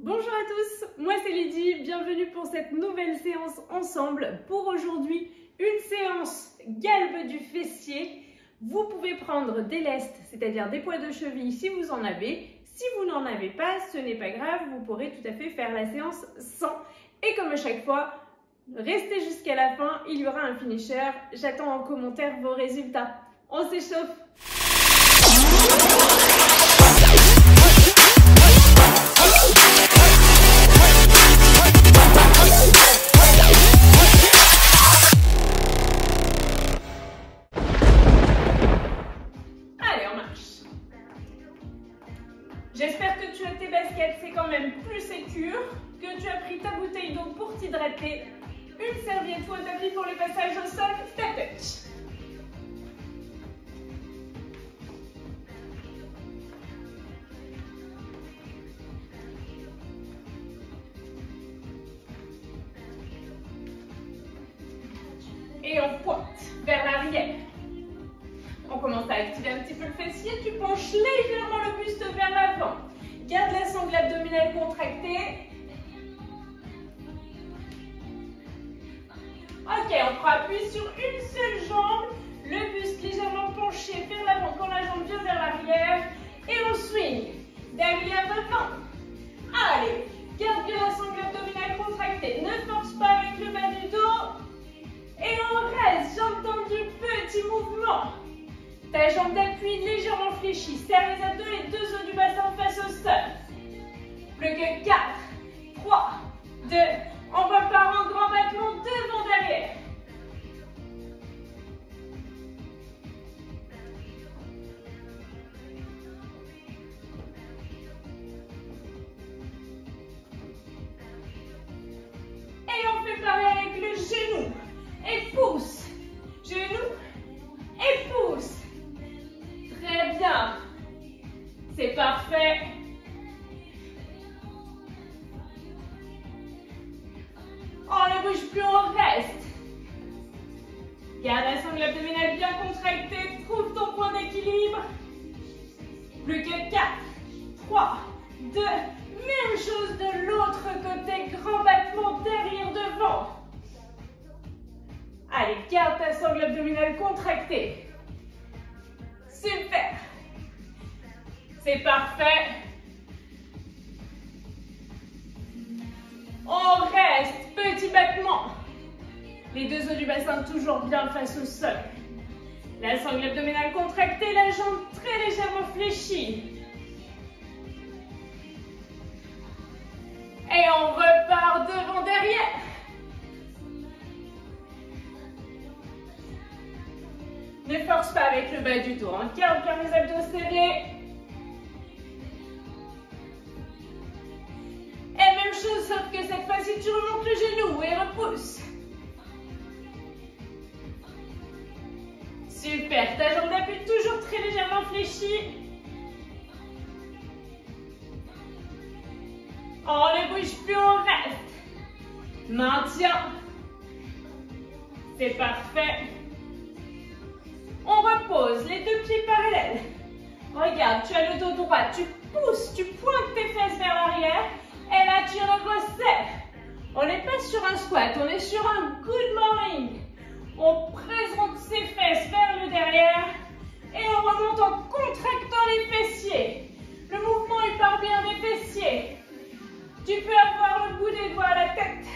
Bonjour à tous, moi c'est Lydie, bienvenue pour cette nouvelle séance ensemble. Pour aujourd'hui, une séance galbe du fessier. Vous pouvez prendre des lestes, c'est-à-dire des poids de cheville si vous en avez. Si vous n'en avez pas, ce n'est pas grave, vous pourrez tout à fait faire la séance sans. Et comme à chaque fois, restez jusqu'à la fin, il y aura un finisher. J'attends en commentaire vos résultats. On s'échauffe! J'espère que tu as tes baskets, c'est quand même plus sécure, que tu as pris ta bouteille d'eau pour t'hydrater, une serviette ou un tapis pour le passage au sol, ta touch. Et on pointe vers l'arrière. On commence à activer un petit peu le fessier, tu penches légèrement le buste vers l'avant. Garde la sangle abdominale contractée. Ok, on prend appui sur une seule jambe, le buste légèrement penché vers l'avant quand la jambe vient vers l'arrière. Et on swing, derrière devant. Allez, garde bien la sangle abdominale contractée, ne force pas avec le bas du dos. Et on reste, jambe tendue, petit mouvement. Ta jambe d'appui légèrement fléchie, serre les abdos, les deux os du bassin face au sol. Plus que 4, 3, 2, on repart en grand battement devant derrière. Et on fait pareil avec le genou et pouce, genou et pouce. Très bien, c'est parfait. On ne bouge plus, on reste. Garde la sangle abdominale bien contractée, trouve ton point d'équilibre. Plus que 4, 3, 2, même chose de l'autre côté, grand battement derrière devant. Allez, garde ta sangle abdominale contractée. Super. C'est parfait. On reste, petit battement. Les deux os du bassin toujours bien face au sol. La sangle abdominale contractée, la jambe très légèrement fléchie. Et on repart devant derrière. Ne force pas avec le bas du dos, hein. Garde bien les abdos serrés. Et même chose, sauf que cette fois-ci, tu remontes le genou et repousse. Super, ta jambe d'appui toujours très légèrement fléchie. On ne bouge plus, on reste. Maintiens. C'est parfait. On repose, les deux pieds parallèles. Regarde, tu as le dos droit, tu pousses, tu pointes tes fesses vers l'arrière. Et là, tu resserres. On n'est pas sur un squat, on est sur un good morning. On présente ses fesses vers le derrière. Et on remonte en contractant les fessiers. Le mouvement, il part bien des fessiers. Tu peux avoir le bout des doigts à la tête.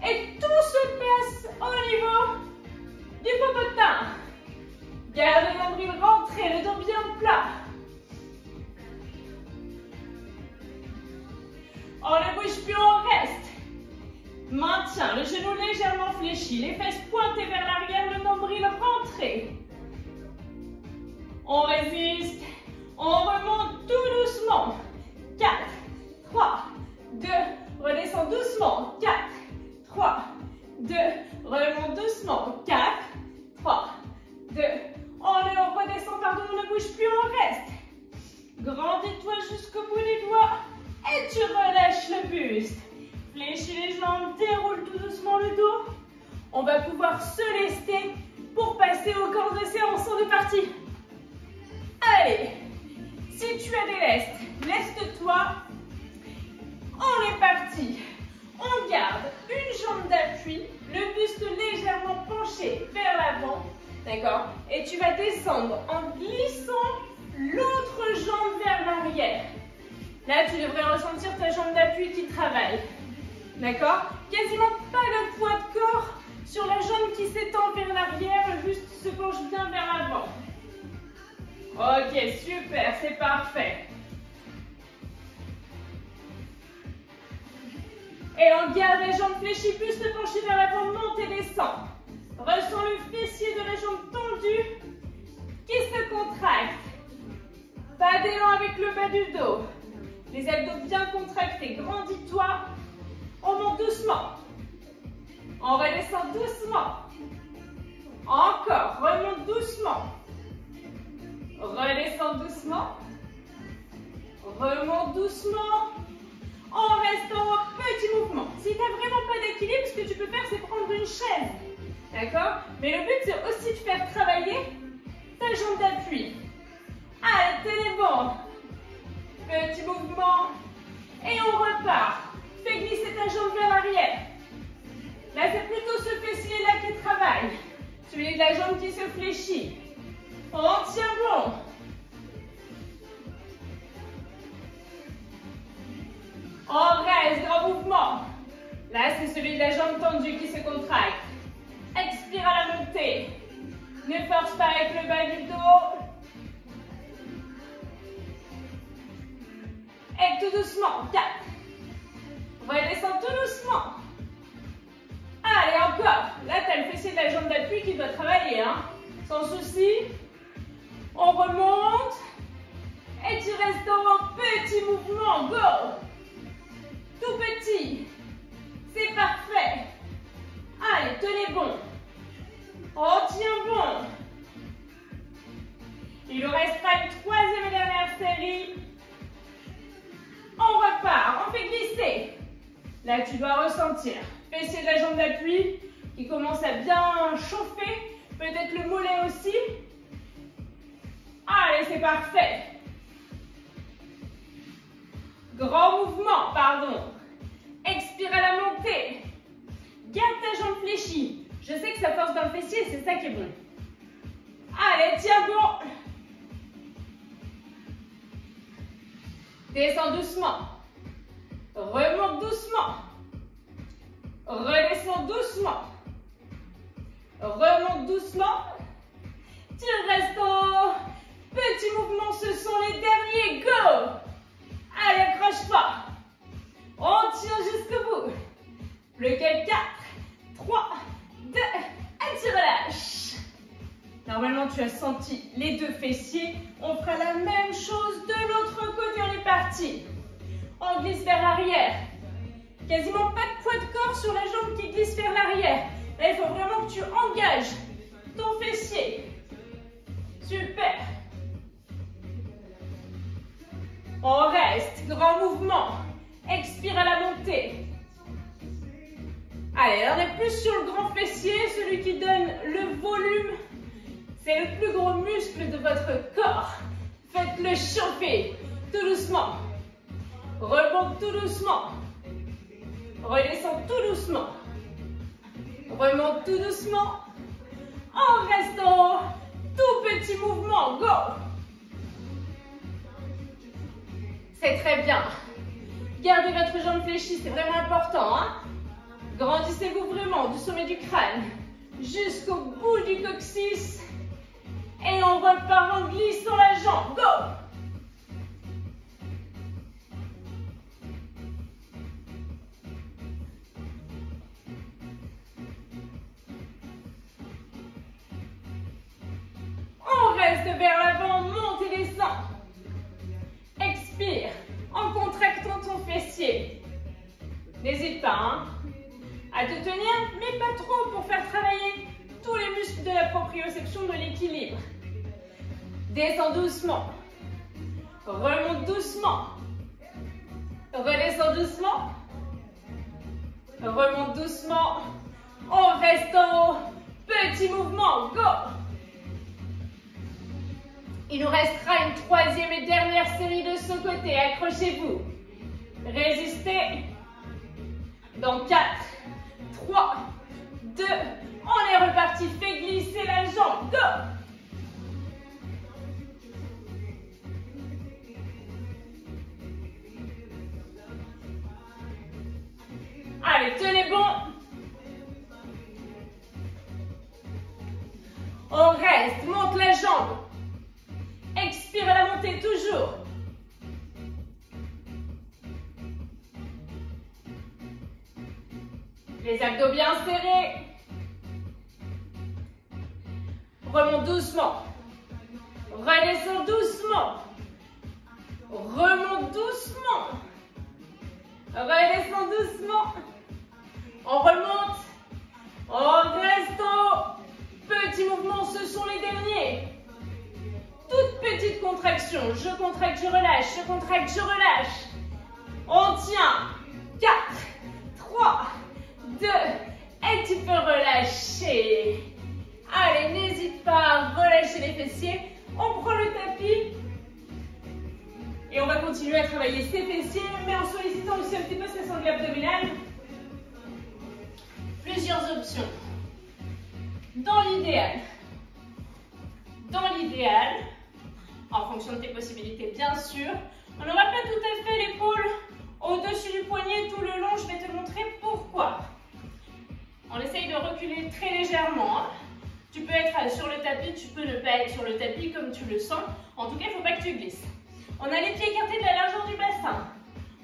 Et tout se passe au niveau du popotin. Garde le nombril rentré, le dos bien plat. On ne bouge plus, on reste. Maintiens, le genou légèrement fléchi, les fesses pointées vers l'arrière, le nombril rentré. On résiste, on remonte tout doucement. 4, 3, 2, redescend doucement. 4, 3, 2, remonte doucement. 4, 3, 2, on redescend, pardon, on ne bouge plus, on reste. Grandis-toi jusqu'au bout des doigts et tu relâches le buste. Fléchis les jambes, déroule tout doucement le dos. On va pouvoir se lester pour passer au corps de séance. On est parti. Allez, si tu as des lestes, leste-toi d'appui, le buste légèrement penché vers l'avant, d'accord? Et tu vas descendre en glissant l'autre jambe vers l'arrière. Là, tu devrais ressentir ta jambe d'appui qui travaille, d'accord? Quasiment pas de poids de corps sur la jambe qui s'étend vers l'arrière, juste se penche bien vers l'avant. Ok, super, c'est parfait. Et on garde les jambes fléchies, plus se pencher vers l'avant, monte et descend. Ressens le fessier de la jambe tendue qui se contracte. Pas d'élan avec le bas du dos. Les abdos bien contractés, grandis-toi. On monte doucement. On redescend doucement. Encore, remonte doucement. Redescend doucement. Remonte doucement. On reste en petit mouvement. Si tu n'as vraiment pas d'équilibre, ce que tu peux faire, c'est prendre une chaise. D'accord? Mais le but, c'est aussi de faire travailler ta jambe d'appui. Allez, tenez bon. Petit mouvement. Et on repart. Fais glisser ta jambe vers l'arrière. Là, c'est plutôt ce fessier-là qui travaille. Celui de la jambe qui se fléchit. On tient bon. On reste, grand mouvement. Là, c'est celui de la jambe tendue qui se contracte. Expire à la montée. Ne force pas avec le bas du dos. Et tout doucement. 4. Redescends tout doucement. Allez, encore. Là, tu as le fessier de la jambe d'appui qui doit travailler, hein. Sans souci. On remonte. Et tu restes en petit mouvement. Go. Tout petit. C'est parfait. Allez, tenez bon. On tient bon. Il nous restera une troisième et dernière série. On repart. On fait glisser. Là, tu dois ressentir fessier de la jambe d'appui qui commence à bien chauffer. Peut-être le mollet aussi. Allez, c'est parfait. Grand mouvement, pardon. Expire à la montée. Garde ta jambe fléchie. Je sais que ça force dans le fessier, c'est ça qui est bon. Allez, tiens bon. Descends doucement. Remonte doucement. Redescends doucement. Remonte doucement. Tu restes au petit mouvement, ce sont les derniers. Go. Allez, accroche-toi. On tient jusqu'au bout. Plus que 4, 3, 2, et tu relâches. Normalement, tu as senti les deux fessiers. On fera la même chose de l'autre côté. On est parti. On glisse vers l'arrière. Quasiment pas de poids de corps sur la jambe qui glisse vers l'arrière. Là, il faut vraiment que tu engages ton fessier. Super. On reste. Grand mouvement. Expire à la montée. Allez, on est plus sur le grand fessier, celui qui donne le volume. C'est le plus gros muscle de votre corps. Faites-le chauffer tout doucement. Remonte tout doucement. Redescends tout doucement. Remonte tout doucement. En restant tout petit mouvement. Go! C'est très bien. Gardez votre jambe fléchie, c'est vraiment important. Hein? Grandissez-vous vraiment du sommet du crâne jusqu'au bout du coccyx. Et on repart en glissant la jambe. Go! On reste vers l'avant, monte et descend. Expire en contractant ton fessier. N'hésite pas hein, à te tenir, mais pas trop pour faire travailler tous les muscles de la proprioception, de l'équilibre. Descends doucement. Remonte doucement. Redescends doucement. Remonte doucement. On reste en petit mouvement. Go! Il nous restera une troisième et dernière série de ce côté. Accrochez-vous. Résistez. Dans 4, 3, 2. On est reparti. Fais glisser la jambe. Go. Allez, tenez bon. On reste. Monte la jambe. Expire à la montée toujours. Les abdos bien serrés. Remonte doucement. Redescends doucement. Remonte doucement. Redescends doucement. On remonte. On reste en haut. Petits mouvements, ce sont les derniers. Toute petite contraction. Je contracte, je relâche. Je contracte, je relâche. On tient. 4, 3, 2. Et tu peux relâcher. Allez, n'hésite pas à relâcher les fessiers. On prend le tapis. Et on va continuer à travailler ses fessiers, mais en sollicitant aussi un petit peu ses sangles abdominales. Plusieurs options. Dans l'idéal, en fonction de tes possibilités bien sûr, on n'aura pas tout à fait l'épaule au-dessus du poignet tout le long. Je vais te montrer pourquoi. On essaye de reculer très légèrement. Hein. Tu peux être sur le tapis, tu peux ne pas être sur le tapis comme tu le sens. En tout cas, il ne faut pas que tu glisses. On a les pieds écartés de la largeur du bassin.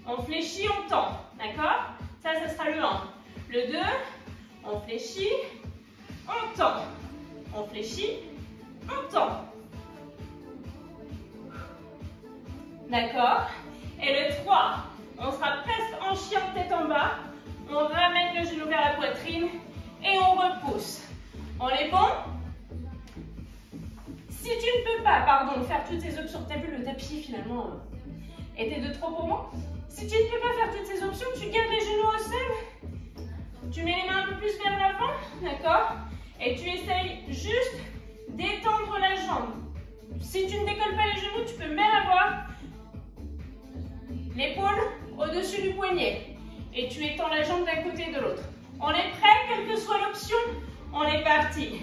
On fléchit, on tend. D'accord? Ça sera le 1. Le 2, on fléchit, on tend. On fléchit, on tend. D'accord? Et le 3, on sera presque en chien tête en bas. On ramène le genou vers la poitrine et on repousse. On est bon? Si tu ne peux pas, faire toutes ces options, tu as vu le tapis finalement était de trop pour moi. Si tu ne peux pas faire toutes ces options, tu gardes les genoux au sol. Tu mets les mains un peu plus vers l'avant, d'accord? Et tu essayes juste d'étendre la jambe. Si tu ne décolles pas les genoux, tu peux même avoir l'épaule au-dessus du poignet. Et tu étends la jambe d'un côté et de l'autre. On est prêt, quelle que soit l'option, on est parti.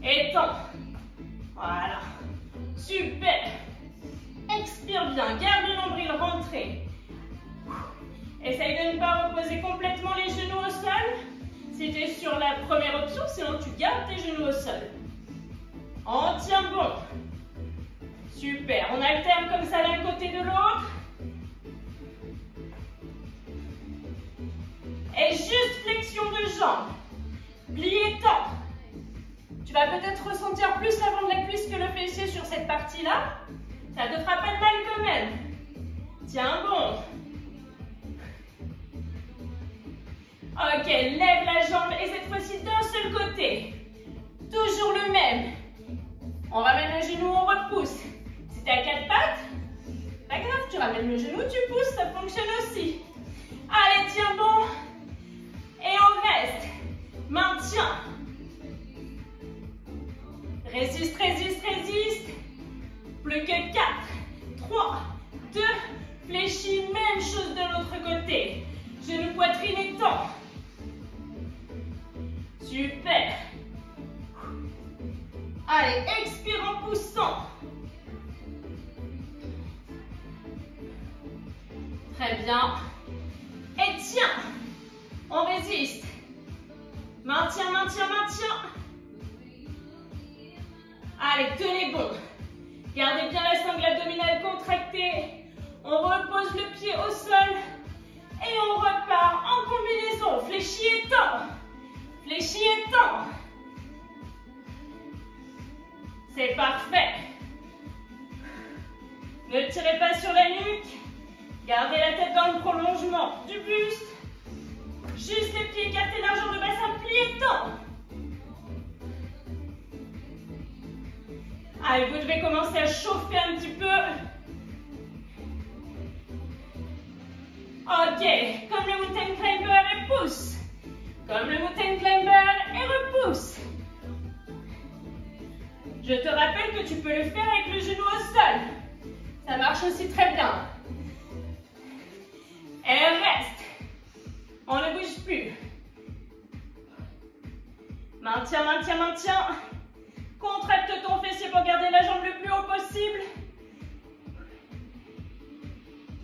Étends. Voilà. Super. Expire bien, garde le nombril rentré. Essaye de ne pas reposer complètement les genoux au sol. Si tu es sur la première option, sinon tu gardes tes genoux au sol. On tient bon. Super. On alterne comme ça d'un côté de l'autre. Et juste flexion de jambe. Plie et tend. Tu vas peut-être ressentir plus l'avant de la cuisse que le fessier sur cette partie-là. Ça ne te fera pas de mal quand même. Tiens bon. Ok, lève la jambe et cette fois-ci d'un seul côté. Toujours le même. On ramène le genou, on repousse. Si tu es à 4 pattes, pas grave, tu ramènes le genou, tu pousses, ça fonctionne aussi. Allez, tiens bon. Et on reste. Maintiens. Résiste, résiste, résiste. Plus que 4, 3, 2, fléchis, même chose de l'autre côté. Genou, poitrine et tend. Super. Allez, expire en poussant. Très bien. Et tiens. On résiste. Maintiens, maintiens, maintiens. Allez, tenez bon. Gardez bien la sangle abdominale contractée. On repose le pied au sol. Et on repart en combinaison. Fléchis et tend. Fléchis et tend. C'est parfait. Ne tirez pas sur la nuque. Gardez la tête dans le prolongement du buste. Juste les pieds écartés, largeur de bassin, plie et tend. Allez, vous devez commencer à chauffer un petit peu. Ok, comme le mountain climber et pousse. Comme le mountain climber et repousse. Je te rappelle que tu peux le faire avec le genou au sol. Ça marche aussi très bien. Et reste. On ne bouge plus. Maintiens, maintiens, maintiens. Contracte ton fessier pour garder la jambe le plus haut possible.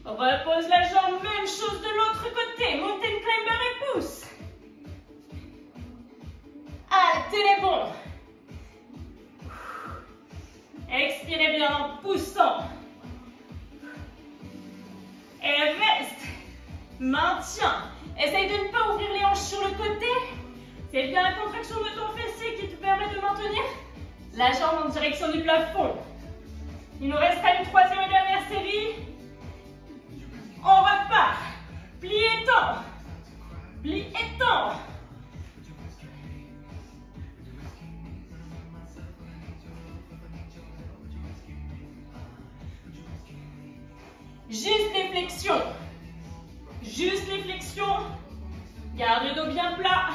Repose la jambe, même chose de l'autre côté. Mountain climber et pousse. Allez, tenez bon. Expirez bien en poussant. Et reste. Maintiens. Essaye de ne pas ouvrir les hanches sur le côté. C'est bien la contraction de ton fessier qui te permet de maintenir la jambe en direction du plafond. Il nous restera une troisième et dernière série. On repart. Plie et tend. Plie et tend. Juste les flexions. Juste les flexions. Garde le dos bien plat.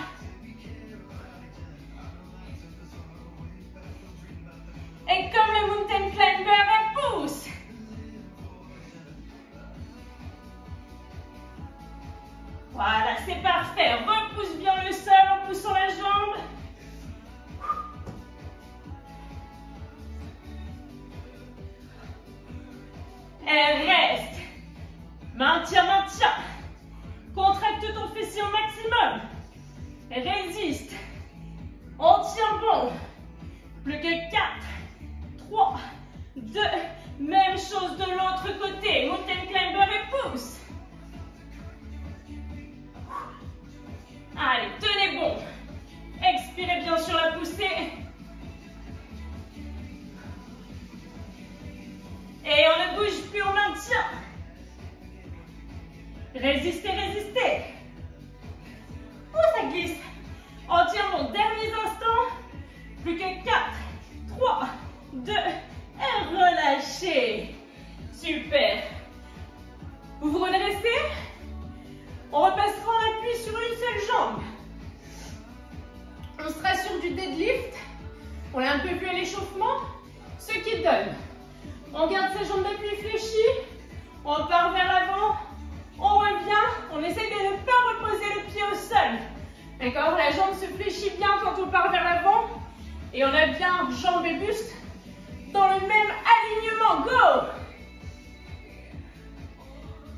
Et comme le mountain climber, elle pousse. Voilà, c'est parfait. Repousse bien le sol en poussant la jambe. Et reste. Maintiens, maintiens. Contracte ton fessier au maximum. Résiste. On tient bon. Plus que 4, 3, 2. Même chose de l'autre côté. Mountain climber et pousse. Allez, tenez bon. Expirez bien sur la poussée. Et on ne bouge plus, on maintient. Résistez, résistez. Oh, ça glisse. On tient bon. Derniers instants. Plus que 4, 3, 2. Et relâchez. Super. Vous vous redressez. On repassera en appui sur une seule jambe. On sera sur du deadlift. On a un peu vu à l'échauffement. Ce qui donne. On garde sa jambe d'appui fléchie. On part vers l'avant. On revient. On essaie de ne pas reposer le pied au sol. D'accord? La jambe se fléchit bien quand on part vers l'avant. Et on a bien jambes et buste dans le même alignement. Go!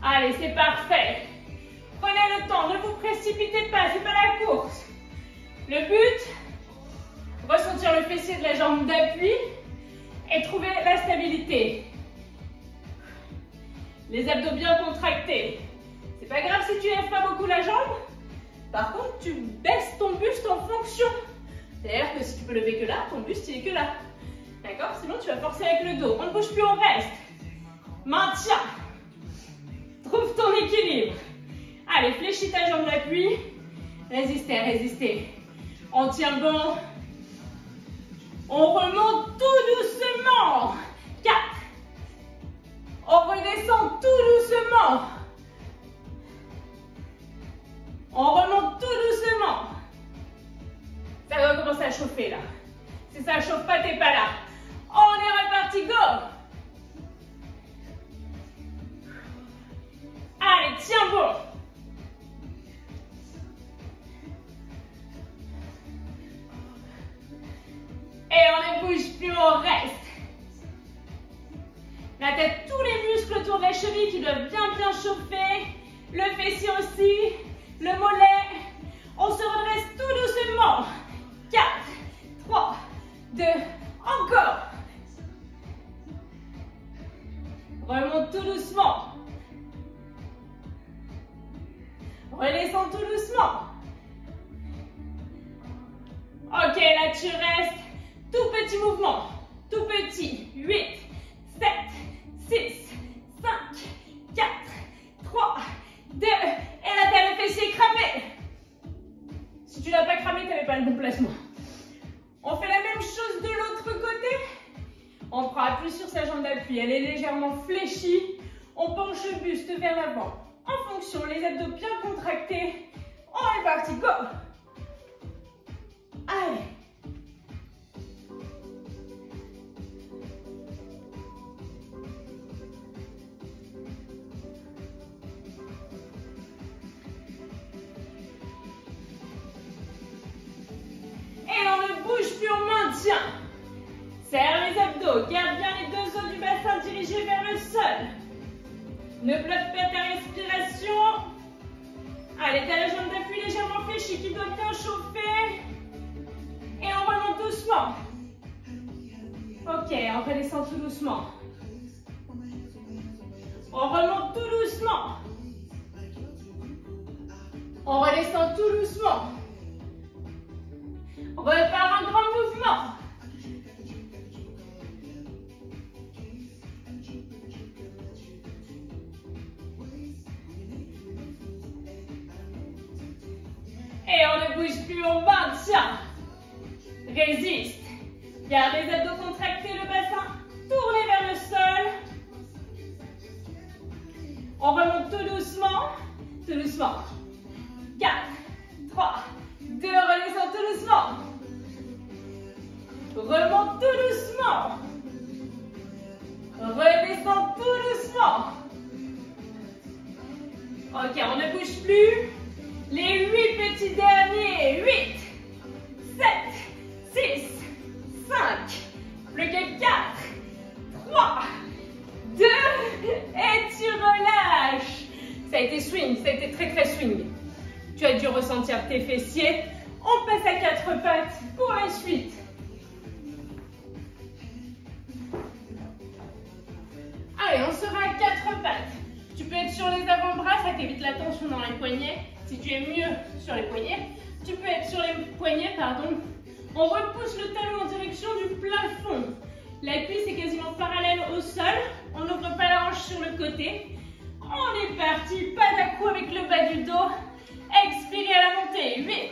Allez, c'est parfait. Prenez le temps, ne vous précipitez pas, c'est pas la course. Le but, ressentir le fessier de la jambe d'appui et trouver la stabilité. Les abdos bien contractés. C'est pas grave si tu lèves pas beaucoup la jambe. Par contre, tu baisses ton buste en fonction. C'est-à-dire que si tu peux lever que là, ton buste il est que là. D'accord? Sinon tu vas forcer avec le dos. On ne bouge plus, on reste. Maintiens. Trouve ton équilibre. Allez, fléchis ta jambe d'appui. Résistez, résistez. On tient bon. On remonte tout doucement. 4. On redescend tout doucement. On remonte tout doucement. Ça va commencer à chauffer là. Si ça ne chauffe pas, t'es pas là. On est reparti, go! Allez, tiens bon. Et on ne bouge plus, on reste. La tête, tous les muscles autour de la cheville qui doivent bien chauffer. Le fessier aussi, le mollet. On se redresse tout doucement. 4, 3, 2, encore. Remonte tout doucement. Redescends tout doucement. Ok, là tu restes. Tout petit mouvement. Tout petit. 8, 7, 6, 5, 4, 3, 2. Et là t'as le fessier cramé. Si tu l'as pas cramé, tu n'avais pas le bon placement. On fait la même chose de l'autre côté. On prend appui sur sa jambe d'appui. Elle est légèrement fléchie. On penche le buste vers l'avant. En fonction, les abdos bien contractés. On est parti, go! Allez. Et maintien. Serre les abdos, garde bien les deux os du bassin dirigés vers le sol. Ne bloque pas ta respiration. Allez, t'as la jambe d'appui légèrement fléchie qui doit bien chauffer. Et on remonte doucement. Ok, on redescend tout doucement. On remonte tout doucement. On redescend tout doucement. On repart un grand mouvement. Et on ne bouge plus, on maintient. Résiste. Garde les abdos contractés, le bassin tourné vers le sol. On remonte tout doucement. Tout doucement. 4, 3, 2, redescend tout doucement. Remonte tout doucement. Redescend tout doucement. Ok, on ne bouge plus. Les 8 petits derniers. 8, 7, 6, 5. Plus que 4, 3, 2. Et tu relâches. Ça a été swing, ça a été très très swing. Tu as dû ressentir tes fessiers. On passe à 4 pattes pour la suite. Allez, on sera à 4 pattes. Tu peux être sur les avant-bras, ça t'évite la tension dans les poignets. Si tu es mieux sur les poignets, tu peux être sur les poignets, pardon. On repousse le talon en direction du plafond. La cuisse est quasiment parallèle au sol. On n'ouvre pas la hanche sur le côté. On est parti, pas d'à-coup avec le bas du dos. Expirez à la montée. 8.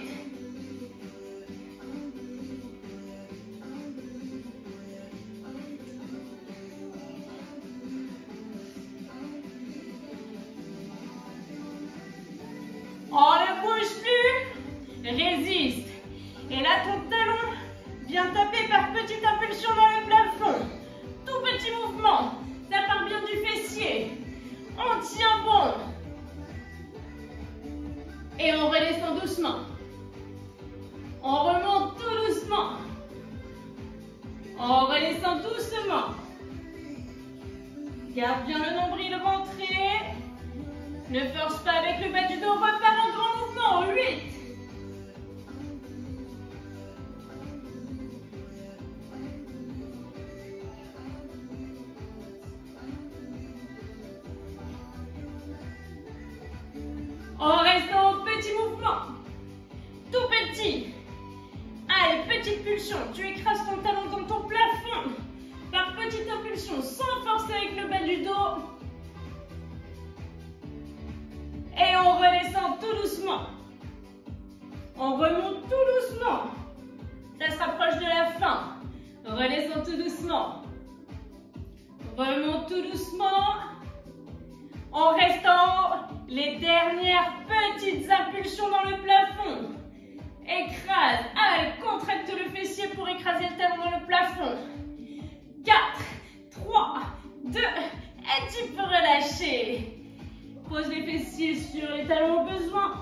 On ne bouge plus. Résiste. Et là, ton talon vient taper par petite impulsion dans le plafond. Tout petit mouvement. Ça part bien du fessier. On tient bon. Et on redescend doucement. On remonte tout doucement. On redescend doucement. Garde bien le nombril rentré. Ne force pas avec le bas du dos. Repart en grand mouvement. 8. On reste en petit mouvement. Tout petit. Allez, petite pulsion. Tu écrases ton talon dans ton plafond. Par petite impulsion, sans forcer avec le bas du dos. Et on redescend tout doucement. On remonte tout doucement. Ça se rapproche de la fin. Redescend tout doucement. Remonte tout doucement. On reste en haut. Les dernières petites impulsions dans le plafond. Écrase. Allez, contracte le fessier pour écraser le talon dans le plafond. 4, 3, 2. Et tu peux relâcher. Pose les fessiers sur les talons au besoin.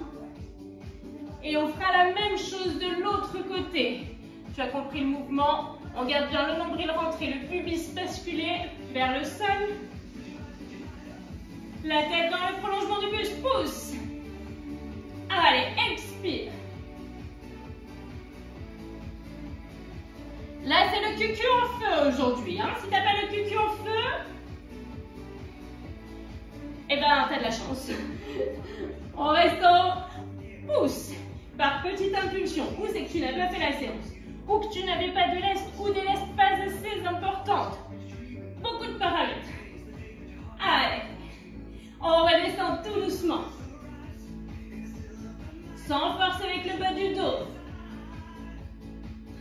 Et on fera la même chose de l'autre côté. Tu as compris le mouvement. On garde bien le nombril rentré, le pubis basculé vers le sol. La tête dans le prolongement du buste, pousse. Allez, expire. Là, c'est le cucu en feu aujourd'hui. Hein. Si tu n'as pas le cucu en feu, eh ben, tu as de la chance. En restant, pousse. Par petite impulsion. Ou c'est que tu n'as pas fait la séance. Ou que tu n'avais pas de lest ou des lestes pas assez importantes. Beaucoup de paramètres. Allez. On redescend tout doucement. Sans force avec le bas du dos.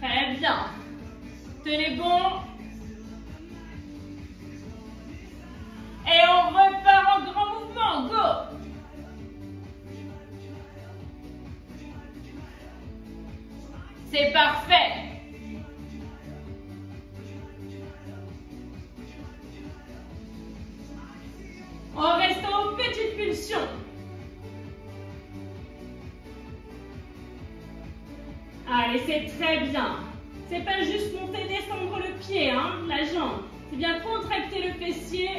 Très bien. Tenez bon. Et on repart en grand mouvement. Go. C'est parfait. On reste en petite pulsion. Allez, c'est très bien. C'est pas juste monter, descendre le pied, hein, la jambe. C'est bien contracter le fessier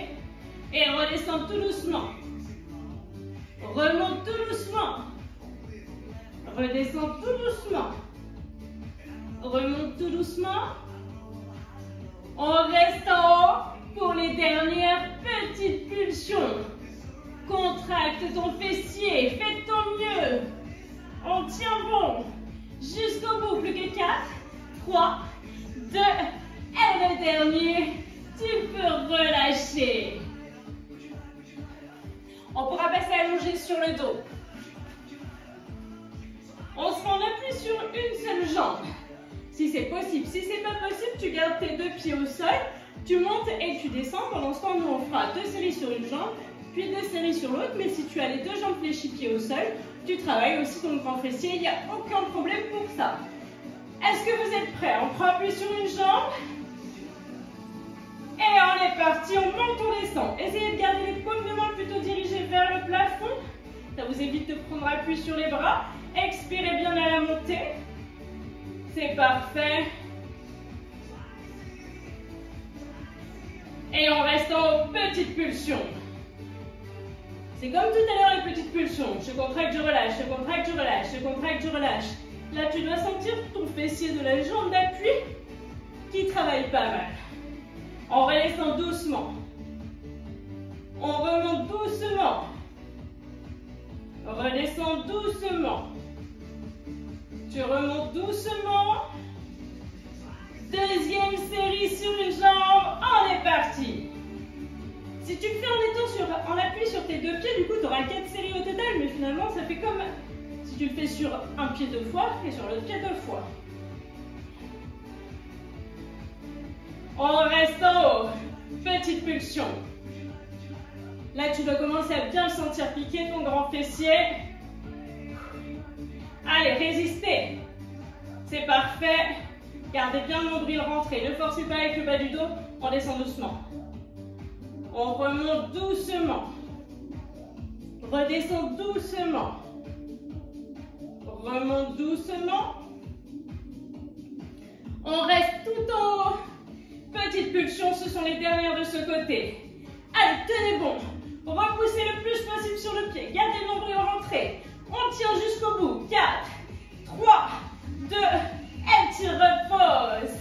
et redescendre tout doucement. Remonte tout doucement. Redescends tout doucement. Remonte tout doucement. On reste en haut pour les dernières petites pulsions. Contracte ton fessier, fais de ton mieux. On tient bon. Jusqu'au bout, plus que 4, 3, 2, et le dernier, tu peux relâcher. On pourra passer allongé sur le dos. On se met en appui sur une seule jambe. Si c'est possible. Si c'est pas possible, tu gardes tes deux pieds au sol, tu montes et tu descends. Pendant ce temps, nous on fera 2 séries sur une jambe, puis 2 séries sur l'autre. Mais si tu as les 2 jambes fléchies pieds au sol, tu travailles aussi ton grand fessier. Il n'y a aucun problème pour ça. Est-ce que vous êtes prêts? On prend appui sur une jambe. Et on est parti, on monte, on descend. Essayez de garder les paumes de main plutôt dirigées vers le plafond. Ça vous évite de prendre appui sur les bras. Expirez bien à la montée. C'est parfait. Et on reste en petite pulsion. C'est comme tout à l'heure les petites pulsions. Je contracte, je relâche, je contracte, je relâche, je contracte, je relâche. Là, tu dois sentir ton fessier de la jambe d'appui qui travaille pas mal. On redescend doucement. On remonte doucement. Redescends doucement. Tu remontes doucement. Deuxième série sur une jambe. On est parti. Si tu le fais en étant en appui sur tes deux pieds, du coup, tu auras 4 séries au total. Mais finalement, ça fait comme si tu le fais sur un pied 2 fois et sur l'autre pied 2 fois. On reste en haut. Petite pulsion. Là, tu dois commencer à bien le sentir piquer ton grand fessier. Allez, résistez. C'est parfait. Gardez bien le nombril rentré. Ne forcez pas avec le bas du dos. On descend doucement. On remonte doucement. Redescend doucement. Remonte doucement. On reste tout en haut. Petite pulsion, ce sont les dernières de ce côté. Allez, tenez bon. Repoussez le plus possible sur le pied. Gardez le nombril rentré. On tient jusqu'au bout. 4, 3, 2, et tu reposes.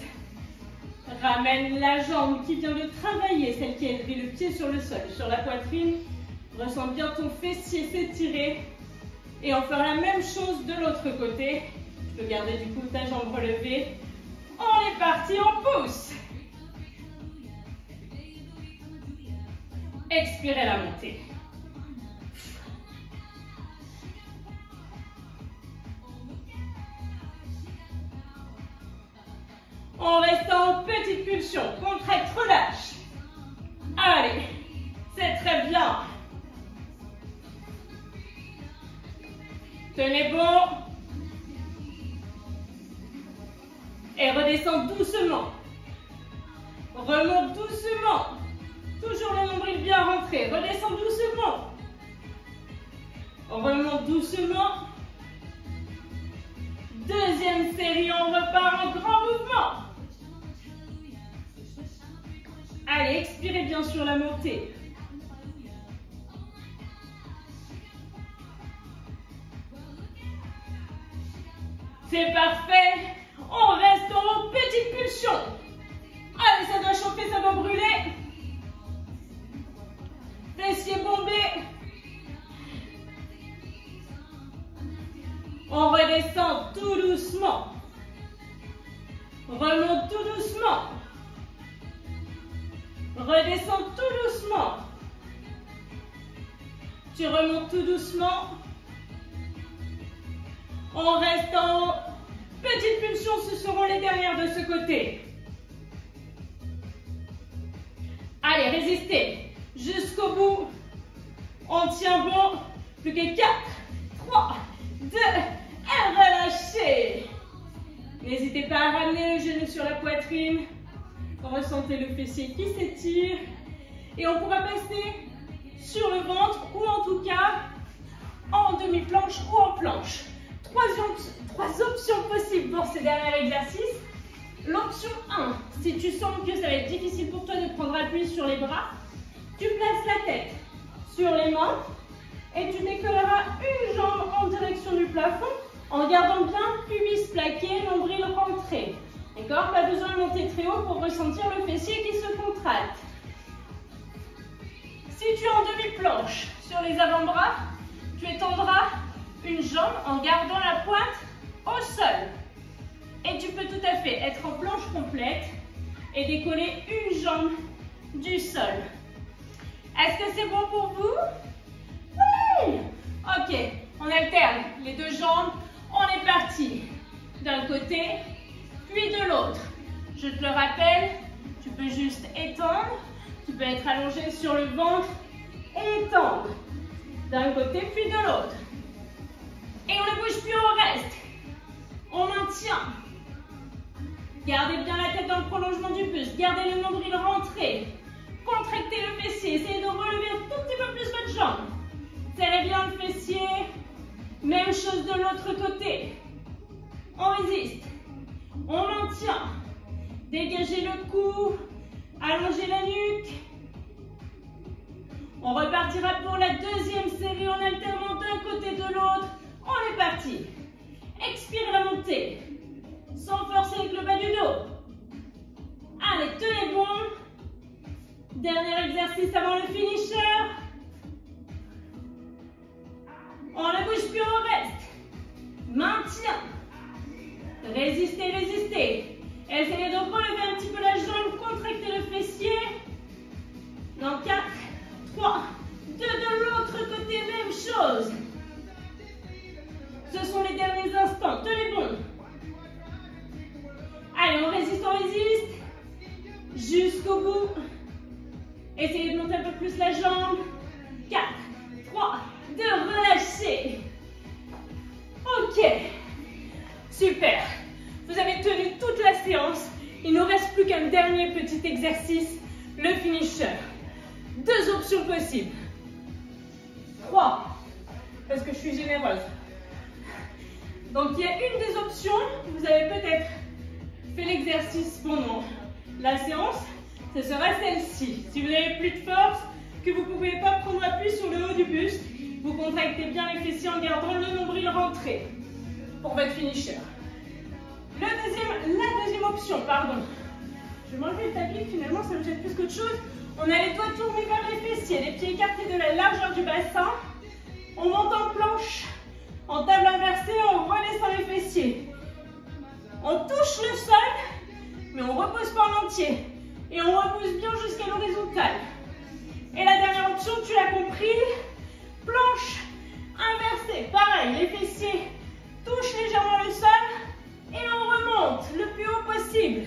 Ramène la jambe qui vient de travailler, celle qui a élevé le pied sur le sol, sur la poitrine. Ressens bien ton fessier s'étirer. Et on fera la même chose de l'autre côté. Tu peux garder du coup ta jambe relevée. On est parti, on pousse. Expirez la montée. On reste en petite pulsion. Contracte, relâche. Allez, c'est très bien. Tenez bon. Et redescends doucement. Remonte doucement. Toujours le nombril bien rentré. Redescends doucement. On remonte doucement. Deuxième série, on repart en grand mouvement. Allez, expirez bien sur la montée. C'est parfait. On reste en petite pulsion. Allez, ça doit chauffer, ça doit brûler. Fessier bombé. On redescend tout doucement. Remonte tout doucement. Redescends tout doucement. Tu remontes tout doucement. On reste en haut. Petite pulsion, ce seront les dernières de ce côté. Allez, résistez. Jusqu'au bout. On tient bon. Plus que 4, 3, 2, et relâchez. N'hésitez pas à ramener le genou sur la poitrine. Ressentez le fessier qui s'étire. Et on pourra passer sur le ventre ou en tout cas en demi-planche ou en planche. Trois options possibles pour ce dernier exercice. L'option 1, si tu sens que ça va être difficile pour toi de prendre appui sur les bras, tu places la tête sur les mains et tu décolleras une jambe en direction du plafond en gardant bien pubis plaqué, nombril rentré. D'accord? Pas besoin de monter très haut pour ressentir le fessier qui se contracte. Si tu es en demi-planche sur les avant-bras, tu étendras une jambe en gardant la pointe au sol. Et tu peux tout à fait être en planche complète et décoller une jambe du sol. Est-ce que c'est bon pour vous? Oui! Ok, on alterne les deux jambes. On est parti d'un côté, puis de l'autre. Je te le rappelle, tu peux juste étendre. Tu peux être allongé sur le ventre et étendre d'un côté, puis de l'autre. Et on ne bouge plus, on reste. On maintient. Gardez bien la tête dans le prolongement du buste. Gardez le nombril rentré. Contractez le fessier. Essayez de relever un tout petit peu plus votre jambe. Serrez bien le fessier. Même chose de l'autre côté. On résiste. On maintient. Dégagez le cou. Allongez la nuque. On repartira pour la deuxième série en alternant d'un côté de l'autre. On est parti. Expire la montée. Sans forcer avec le bas du dos. Allez, tenez bon. Dernier exercice avant le finisher. On ne bouge plus, on reste. Maintien. Résistez, résistez. Essayez de relever un petit peu la jambe, contractez le fessier. Dans 4, 3, 2 de l'autre côté, même chose. Ce sont les derniers instants, tenez bon. Allez, on résiste, jusqu'au bout. Essayez de monter un peu plus la jambe. 4, 3, 2, relâchez. Ok, super. Vous avez tenu toute la séance. Il ne nous reste plus qu'un dernier petit exercice, le finisher. 2 options possibles. 3, parce que je suis généreuse. Donc il y a une des options, vous avez peut-être fait l'exercice pendant la séance, ce sera celle-ci. Si vous n'avez plus de force, que vous ne pouvez pas prendre appui sur le haut du buste, vous contractez bien les fessiers en gardant le nombril rentré pour votre finisher. La deuxième option, pardon. Je vais m'enlever le tapis, finalement ça me jette plus qu'autre chose. On a les doigts tournés vers les fessiers, les pieds écartés de la largeur du bassin. On monte en planche, en table inversée, en redescend les fessiers. On touche le sol, mais on ne repose pas en entier. Et on repousse bien jusqu'à l'horizontale. Et la dernière option, tu l'as compris, planche inversée. Pareil, les fessiers touchent légèrement le sol et on remonte le plus haut possible.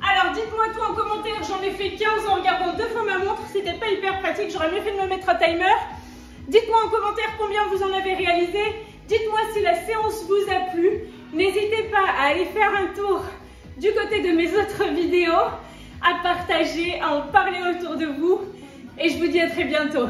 Alors dites-moi tout en commentaire, j'en ai fait 15 en regardant 2 fois ma montre, c'était pas hyper pratique, j'aurais mieux fait de me mettre un timer. Dites-moi en commentaire combien vous en avez réalisé, dites-moi si la séance vous a plu, n'hésitez pas à aller faire un tour du côté de mes autres vidéos, à partager, à en parler autour de vous et je vous dis à très bientôt.